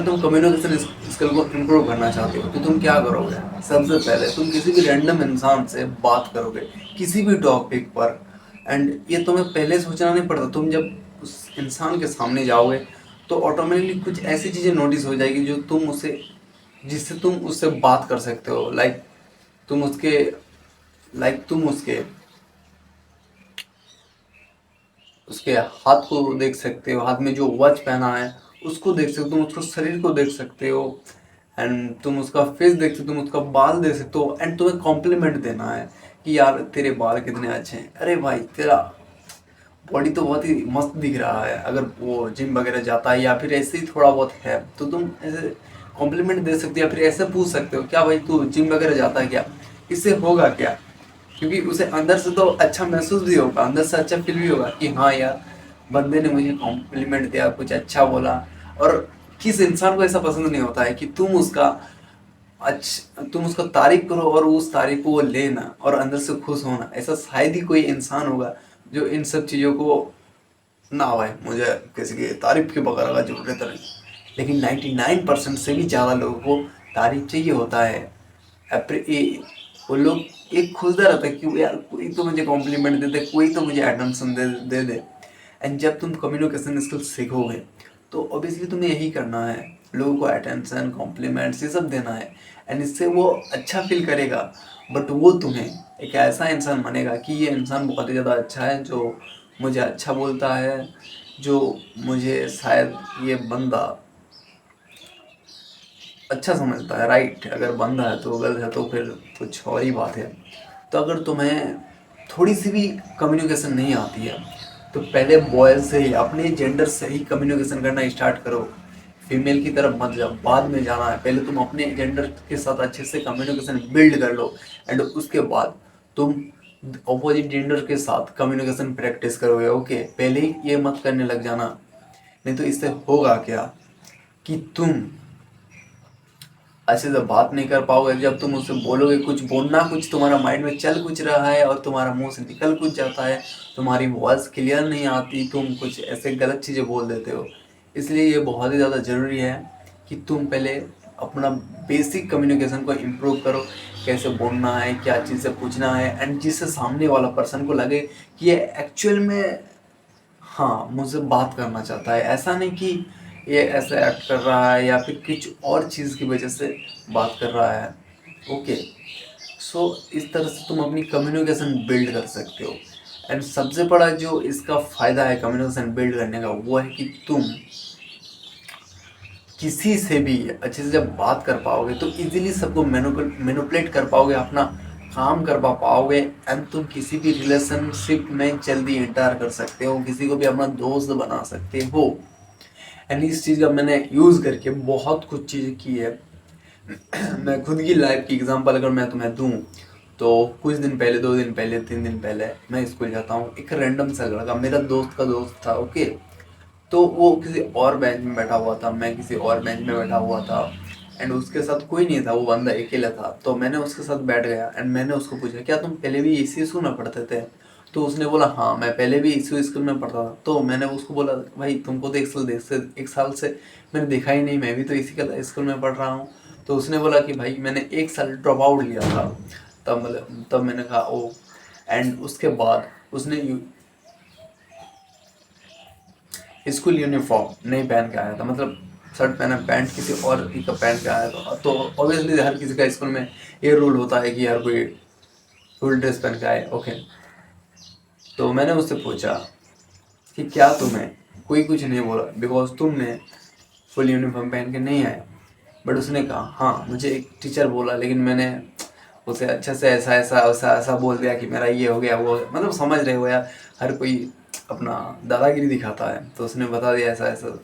अगर तुम communication skill को इम्प्रूव करना चाहते हो तो तुम क्या करोगे? सबसे पहले तुम किसी भी रैंडम इंसान से बात करोगे किसी भी टॉपिक पर। एंड ये तुम्हें पहले सोचना नहीं पड़ता, तुम जब उस इंसान के सामने जाओगे तो ऑटोमेटिकली कुछ ऐसी चीज़ें नोटिस हो जाएगी जो तुम उसे जिससे तुम उससे बात कर सकते हो। तुम उसके तुम उसके उसके हाथ को देख सकते हो, हाथ में जो वॉच पहना है उसको देख सकते हो, तुम उसको शरीर को देख सकते हो। एंड तुम उसका फेस देख सकते हो, तुम उसका बाल देख सकते हो। एंड तुम्हें कॉम्प्लीमेंट देना है कि यार तेरे बाल कितने अच्छे हैं, अरे भाई तेरा बॉडी तो बहुत ही मस्त दिख रहा है। अगर वो जिम वगैरह जाता है या फिर ऐसे ही थोड़ा बहुत है तो तुम ऐसे कॉम्प्लीमेंट दे सकते हो, या फिर ऐसे पूछ सकते हो क्या भाई तू जिम वगैरह जाता है क्या? इससे होगा क्या? क्योंकि उसे अंदर से तो अच्छा महसूस भी होगा, अंदर से अच्छा फील भी होगा कि हाँ यार बंदे ने मुझे कॉम्प्लीमेंट दिया, कुछ अच्छा बोला। और किस इंसान को ऐसा पसंद नहीं होता है कि तुम उसका तारीफ करो और उस तारीफ को वो लेना और अंदर से खुश होना। ऐसा शायद ही कोई इंसान होगा जो इन सब चीज़ों को ना भाई मुझे किसी की तारीफ के बगैर का जरूरत नहीं। लेकिन 99% से भी ज़्यादा लोगों को तारीफ चाहिए होता है। वो लोग एक खोजता रहता है कि यार कोई तो मुझे कॉम्प्लीमेंट दे दे, कोई तो मुझे अटेंशन दे दे। एंड जब तुम कम्युनिकेशन स्किल सीखोगे तो ऑब्वियसली तुम्हें यही करना है, लोगों को अटेंशन कॉम्प्लीमेंट्स ये सब देना है। एंड इससे वो अच्छा फील करेगा। बट वो तुम्हें एक ऐसा इंसान मानेगा कि ये इंसान बहुत ही ज़्यादा अच्छा है, जो मुझे अच्छा बोलता है, जो मुझे शायद ये बंदा अच्छा समझता है। राइट, अगर बंदा है तो गलत है तो फिर कुछ और ही बात है। तो अगर तुम्हें थोड़ी सी भी कम्युनिकेशन नहीं आती है तो पहले बॉयज से ही, अपने जेंडर से ही कम्युनिकेशन करना स्टार्ट करो। फीमेल की तरफ मत जाओ, बाद में जाना है। पहले तुम अपने जेंडर के साथ अच्छे से कम्युनिकेशन बिल्ड कर लो। एंड उसके बाद तुम अपोजिट जेंडर के साथ कम्युनिकेशन प्रैक्टिस करोगे। ओके, पहले ही ये मत करने लग जाना, नहीं तो इससे होगा क्या कि तुम अच्छे से बात नहीं कर पाओगे। जब तुम उससे बोलोगे कुछ, बोलना कुछ, तुम्हारा माइंड में चल कुछ रहा है और तुम्हारा मुंह से निकल कुछ जाता है, तुम्हारी वॉइस क्लियर नहीं आती, तुम कुछ ऐसे गलत चीज़ें बोल देते हो। इसलिए ये बहुत ही ज़्यादा ज़रूरी है कि तुम पहले अपना बेसिक कम्युनिकेशन को इम्प्रूव करो। कैसे बोलना है, क्या चीज़ से पूछना है, एंड जिससे सामने वाला पर्सन को लगे कि ये एक्चुअल में हाँ मुझसे बात करना चाहता है, ऐसा नहीं कि ये ऐसे एक्ट कर रहा है या फिर कुछ और चीज़ की वजह से बात कर रहा है। ओके, सो इस तरह से तुम अपनी कम्युनिकेशन बिल्ड कर सकते हो। एंड सबसे बड़ा जो इसका फ़ायदा है कम्युनिकेशन बिल्ड करने का, वो है कि तुम किसी से भी अच्छे से जब बात कर पाओगे तो इजीली सबको मैनिपुलेट कर पाओगे, अपना काम कर पाओगे। एंड तुम किसी भी रिलेशनशिप में जल्दी इंटर कर सकते हो, किसी को भी अपना दोस्त बना सकते हो। एंड इस चीज़ का मैंने यूज़ करके बहुत कुछ चीज़ें की है। मैं खुद की लाइफ की एग्जांपल अगर मैं तुम्हें दूं तो कुछ दिन पहले, 2 दिन पहले, 3 दिन पहले मैं स्कूल जाता हूँ, एक रैंडम सा लड़का मेरा दोस्त का दोस्त था। ओके, तो वो किसी और बेंच में बैठा हुआ था, मैं किसी और बेंच में बैठा हुआ था। एंड उसके साथ कोई नहीं था, वो बंदा अकेला था। तो मैंने उसके साथ बैठ गया एंड मैंने उसको पूछा क्या तुम पहले भी इसी स्कूल में पढ़ते थे? तो उसने बोला हाँ मैं पहले भी इसी स्कूल में पढ़ता था। तो मैंने उसको बोला भाई तुमको तो एक साल से मैंने देखा ही नहीं, मैं भी तो इसी का स्कूल में पढ़ रहा हूँ। तो उसने बोला कि भाई मैंने 1 साल ड्रॉप आउट लिया था। तब मैंने कहा ओ। एंड उसके बाद उसने स्कूल यूनिफॉर्म नहीं पहन के आया था, मतलब शर्ट पहना, पैंट किसी और ही का पहन के आया था। तो ऑब्वियसली हर किसी का स्कूल में ये रूल होता है कि हर कोई फुल ड्रेस पहन के आए। ओके, तो मैंने उससे पूछा कि क्या तुम्हें कोई कुछ नहीं बोला बिकॉज तुमने फुल यूनिफॉर्म पहन के नहीं आए? बट उसने कहा हाँ मुझे एक टीचर बोला, लेकिन मैंने उसे अच्छे से ऐसा ऐसा ऐसा ऐसा बोल दिया कि मेरा ये हो गया वो हो गया। मतलब समझ रहे हो यार, हर कोई अपना दादागिरी दिखाता है। तो उसने बता दिया ऐसा ऐसा।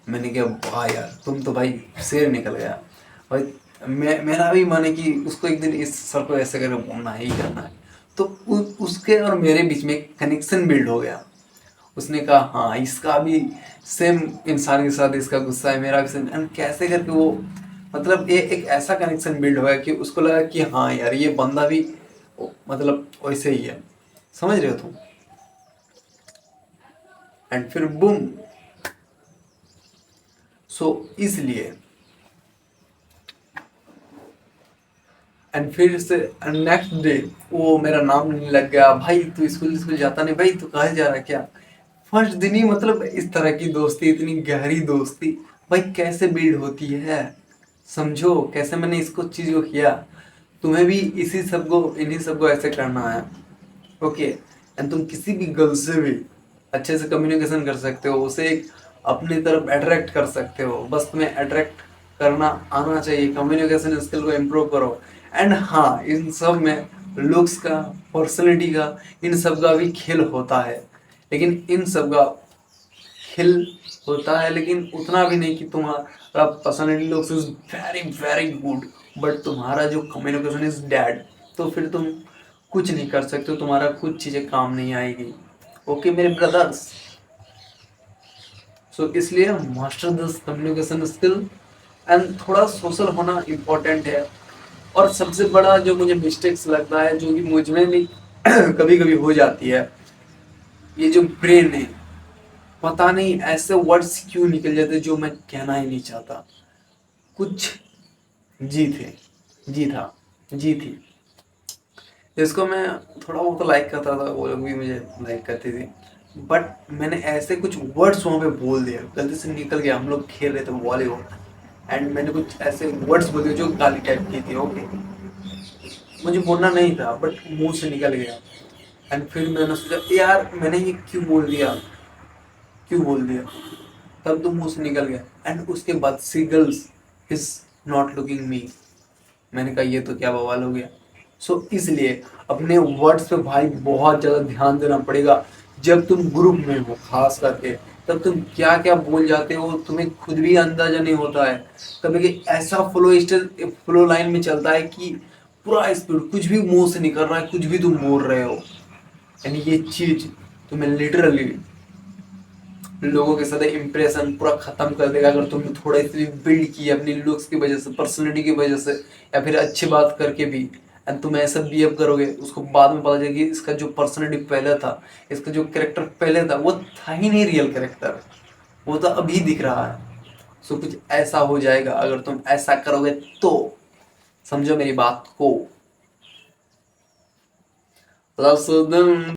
मैंने कहा वाह यार तुम तो भाई शेर निकल गया भाई। मेरा भी मन है कि उसको एक दिन इस सर को ऐसे करके बोलना ही करना है। तो उसके और मेरे बीच में कनेक्शन बिल्ड हो गया। उसने कहा हाँ इसका भी सेम इंसान के साथ इसका गुस्सा है, मेरा भी सेम। एंड कैसे करके वो, मतलब ये एक ऐसा कनेक्शन बिल्ड हुआ कि उसको लगा कि हाँ यार ये बंदा भी मतलब वैसे ही है। समझ रहे हो तुम? एंड फिर बूम। सो इसलिए एंड फिर से नेक्स्ट डे वो मेरा नाम लेने लग गया, भाई तू स्कूल स्कूल जाता नहीं, भाई तू कहाँ जा रहा है क्या। फर्स्ट दिन ही मतलब इस तरह की दोस्ती, इतनी गहरी दोस्ती भाई कैसे बिल्ड होती है, समझो कैसे मैंने इसको चीज को किया। तुम्हें भी इसी सबको इन्हीं सबको ऐसे करना है, ओके। एंड तुम किसी भी गर्ल से भी अच्छे से कम्युनिकेशन कर सकते हो, उसे एक अपनी तरफ अट्रैक्ट कर सकते हो, बस तुम्हें अट्रैक्ट करना आना चाहिए, कम्युनिकेशन स्किल को इम्प्रूव करो। एंड हाँ, इन सब में लुक्स का, पर्सनैलिटी का, इन सब का भी खेल होता है, लेकिन इन सब का खेल होता है लेकिन उतना भी नहीं कि तुम्हारा personality looks is very very good but तुम्हारा जो कम्युनिकेशन इज डेड, तो फिर तुम कुछ नहीं कर सकते हो, तुम्हारा कुछ चीज़ें काम नहीं आएगी, ओके मेरे ब्रदर्स। सो इसलिए master this communication skill and थोड़ा सोशल होना इम्पोर्टेंट है। और सबसे बड़ा जो मुझे मिस्टेक्स लगता है, जो कि मुझ में भी कभी कभी हो जाती है, ये जो ब्रेन है, पता नहीं ऐसे वर्ड्स क्यों निकल जाते जो मैं कहना ही नहीं चाहता। कुछ जी थे, जी था, जी थी, जिसको मैं थोड़ा बहुत लाइक करता था, वो लोग भी मुझे लाइक करते थे, बट मैंने ऐसे कुछ वर्ड्स वहाँ पे बोल दिया, गलती से निकल गया, हम लोग खेल रहे थे वॉलीबॉल एंड मैंने कुछ ऐसे वर्ड्स बोल दिए जो गाली टाइप की थी, ओके, मुझे बोलना नहीं था बट मुंह से निकल गया। एंड फिर मैंने सोचा यार मैंने ये क्यों बोल दिया, क्यों बोल दिया, तब तो मुंह से निकल गया। एंड उसके बाद सी गर्ल्स इज नॉट लुकिंग मी, मैंने कहा ये तो क्या बवाल हो गया। सो इसलिए अपने वर्ड्स पे भाई बहुत ज़्यादा ध्यान देना पड़ेगा, जब तुम ग्रुप में हो खास करके, तब तुम क्या क्या बोल जाते हो तुम्हें खुद भी अंदाजा नहीं होता है। कभी कभी ऐसा फ्लो लाइन में चलता है कि पूरा स्पीड कुछ भी मुंह से निकल रहा है, कुछ भी तुम बोल रहे हो, यानी ये चीज तुम्हें लिटरली लोगों के साथ इम्प्रेशन पूरा खत्म कर देगा। अगर तुमने थोड़ा सी बिल्ड की अपनी लुक्स की वजह से, पर्सनैलिटी की वजह से, या फिर अच्छी बात करके भी, एंड तुम ऐसा बिहेव करोगे, उसको बाद में पता चलेगा कि इसका जो पर्सनैलिटी पहले था, इसका जो कैरेक्टर पहले था, वो था ही नहीं रियल कैरेक्टर, वो तो अभी दिख रहा है। सो कुछ ऐसा हो जाएगा अगर तुम ऐसा करोगे तो, समझो मेरी बात को।